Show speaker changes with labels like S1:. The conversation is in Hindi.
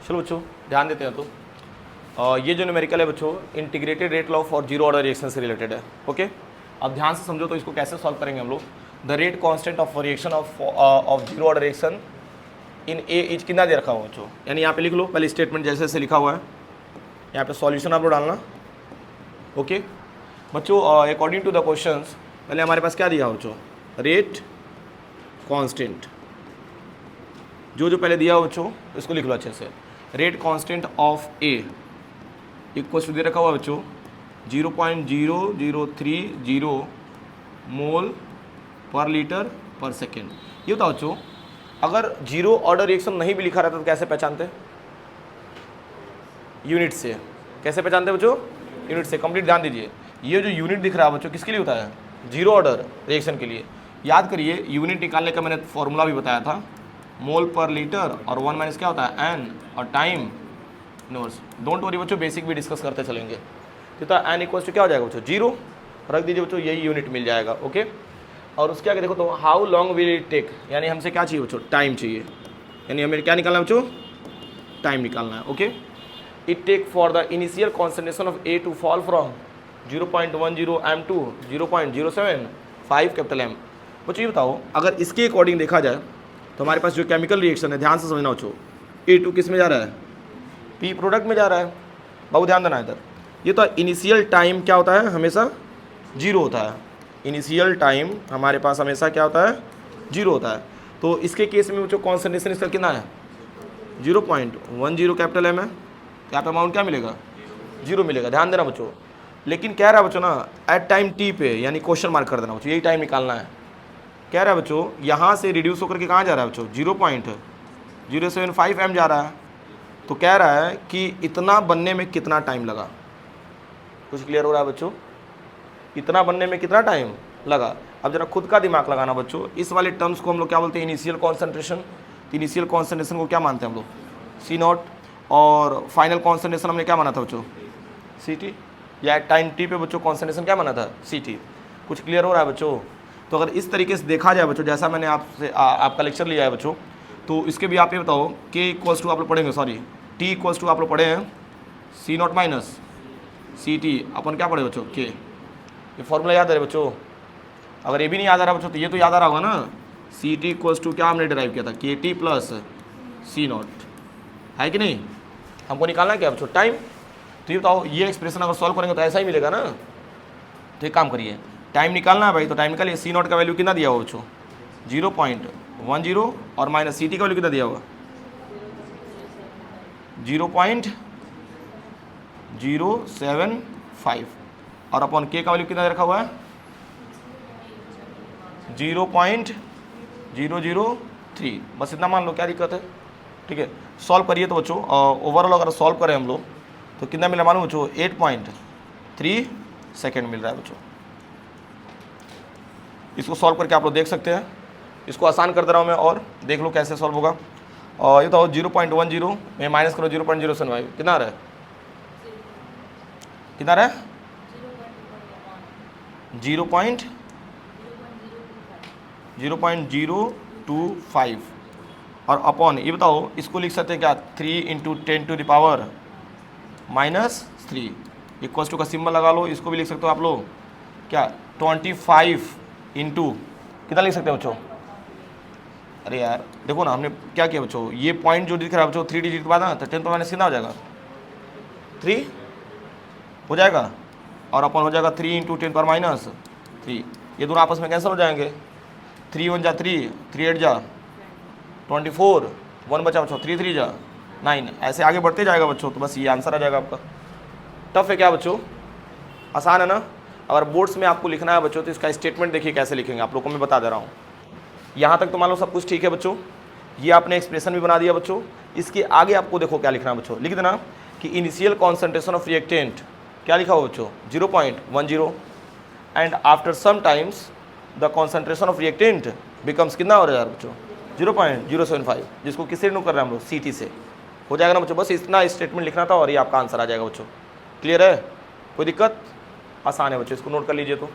S1: चलो बच्चों ध्यान देते हैं। तो ये जो न्यूमेरिकल है बच्चों integrated rate law for zero order reaction से रिलेटेड है। ओके, अब ध्यान से समझो तो इसको कैसे सॉल्व करेंगे हम लोग। The rate constant of reaction of zero order reaction in A is कितना दे रखा हुआ बच्चों, यानी यहाँ पे लिख लो पहले स्टेटमेंट जैसे जैसे लिखा हुआ है, यहाँ पे सॉल्यूशन आप लोग डालना। ओके बच्चों, अकॉर्डिंग टू द क्वेश्चंस पहले हमारे पास क्या दिया हो बच्चों, रेट कांस्टेंट, जो पहले दिया हो बच्चों इसको लिख लो अच्छे से। Rate constant of A equal to दे रखा हुआ बच्चों 0.0030 मोल पर लीटर पर सेकेंड। ये बताओ बच्चों अगर जीरो ऑर्डर रिएक्शन नहीं भी लिखा रहता तो कैसे पहचानते, यूनिट से। कैसे पहचानते बच्चों, यूनिट से। कंप्लीट ध्यान दीजिए, ये जो यूनिट दिख रहा है बच्चों किसके लिए होता है, जीरो ऑर्डर रिएक्शन के लिए। याद करिए यूनिट निकालने का मैंने फॉर्मूला भी बताया था, मोल पर लीटर और 1 माइनस क्या होता है एन और टाइम इनवर्स। डोंट वरी बच्चों, बेसिक भी डिस्कस करते चलेंगे। तो एन इक्वल्स टू क्या हो जाएगा बच्चों, जीरो, रख दीजिए बच्चों, यही यूनिट मिल जाएगा। ओके, और उसके आगे देखो तो how long will it take, यानी हमसे क्या चाहिए बच्चों, टाइम चाहिए, यानी हमें क्या निकालना है बच्चों, टाइम निकालना है। Okay, it take for the initial concentration of A to fall from 0.10 m to 0.075 capital M। बच्चों ये बताओ अगर इसके अकॉर्डिंग देखा जाए तो हमारे पास जो केमिकल रिएक्शन है, ध्यान से समझना बच्चों, A2 किस में जा रहा है, P प्रोडक्ट में जा रहा है। बहुत ध्यान देना इधर। ये तो इनिशियल टाइम क्या होता है, हमेशा जीरो होता है। इनिशियल टाइम हमारे पास हमेशा क्या होता है, जीरो होता है। तो इसके केस में बच्चों कॉन्सेंट्रेशन इसका कितना है, 0.10 कैपिटल M है। यहाँ पे अमाउंट क्या मिलेगा, जीरो मिलेगा। ध्यान देना बच्चों, लेकिन कह रहा है बच्चों ना एट टाइम टी पे, यानी क्वेश्चन मार्क कर देना बच्चों, यही टाइम निकालना है। कह रहा है बच्चों यहाँ से रिड्यूस होकर के कहाँ जा रहा है बच्चों, 0.075 M जा रहा है। तो कह रहा है कि इतना बनने में कितना टाइम लगा। कुछ क्लियर हो रहा है बच्चों, इतना बनने में कितना टाइम लगा। अब जरा खुद का दिमाग लगाना बच्चों, इस वाले टर्म्स को हम लोग क्या बोलते हैं, इनिशियल कॉन्सेंट्रेशन। इनिशियल कॉन्सेंट्रेशन को क्या मानते हैं हम लोग, C0, और फाइनल कॉन्सेंट्रेशन हमने क्या माना था बच्चों, CT, या टाइम टी पे बच्चों कॉन्सेंट्रेशन क्या माना था, CT। कुछ क्लियर हो रहा है बच्चों। तो अगर इस तरीके से देखा जाए बच्चों, जैसा मैंने आपसे आपका लेक्चर लिया है बच्चों, तो इसके भी आप ये बताओ K इक्वल्स टू आप लोग पढ़ेंगे, सॉरी T इक्वल्स टू आप लोग पढ़े हैं C0 माइनस CT अपन क्या पढ़े बच्चों, K। ये फॉर्मूला याद है बच्चों, अगर ये भी नहीं याद आ रहा बच्चों तो ये तो याद आ रहा होगा ना, CT इक्वल्स टू क्या हमने डिराइव किया था, KT प्लस C0, है कि नहीं। हमको निकालना है क्या बच्चों, टाइम। तो ये बताओ ये एक्सप्रेशन अगर सॉल्व करेंगे तो ऐसा ही मिलेगा ना। तो एक काम करिए, टाइम निकालना है भाई, तो टाइम निकालिए। C0 का वैल्यू कितना दिया हुआ बच्चों, 0.10, और माइनस CT का वैल्यू कितना दिया हुआ, 0.075, और अपॉन K का वैल्यू कितना रखा हुआ है, 0.003। बस इतना मान लो, क्या दिक्कत है। ठीक है, सॉल्व करिए तो बच्चों ओवरऑल अगर सॉल्व करें हम लोग तो कितना मिला मालूम बच्चों, 8.3 सेकेंड मिल रहा है बच्चों। इसको सॉल्व करके आप लोग देख सकते हैं, इसको आसान कर दे रहा हूँ मैं, और देख लो कैसे सॉल्व होगा। और ये तो 0.10 में माइनस करो 0.075, कितना आ रहा है, कितना आ रहा है, 0.025, और अपॉन ये बताओ इसको लिख सकते हैं क्या, 3 × 10⁻³ इक्वल्स टू का सिंबल लगा लो। इसको भी लिख सकते हो आप लोग क्या, 25 इंटू कितना लिख सकते हैं बच्चों, अरे यार देखो ना हमने क्या किया बच्चों, ये पॉइंट जो दिख रहा है बच्चों 3 डिजिट के बाद ना, तो 10 माइनस कितना हो जाएगा, 3 हो जाएगा, और अपन हो जाएगा 3 × 10⁻3। ये दोनों आपस में कैंसिल हो जाएंगे, 3 1 जा 3, 3 8 जा 24, 1 बचा बच्चों, 3 3 जा 9, ऐसे आगे बढ़ते जाएगा बच्चों। तो बस ये आंसर आ जाएगा आपका। टफ है क्या बच्चों, आसान है ना। अगर बोर्ड्स में आपको लिखना है बच्चों तो इसका स्टेटमेंट देखिए कैसे लिखेंगे, आप लोगों को मैं बता दे रहा हूँ। यहाँ तक तो मान लो सब कुछ ठीक है बच्चों, ये आपने एक्सप्रेशन भी बना दिया बच्चों। इसके आगे आपको देखो क्या लिखना है बच्चों, लिख देना कि इनिशियल कॉन्सेंट्रेशन ऑफ रिएक्टेंट क्या लिखा हो बच्चों, 0.10, and after some times the concentration of reactant becomes कितना हो रहा है बच्चों, 0.075, जिसको किससे रिन्यू कर रहे हैं हम लोग, CT से। हो जाएगा ना बच्चों, बस इतना स्टेटमेंट लिखना था और ये आपका आंसर आ जाएगा बच्चों। क्लियर है, कोई दिक्कत, आसान है बच्चों, इसको नोट कर लीजिए तो।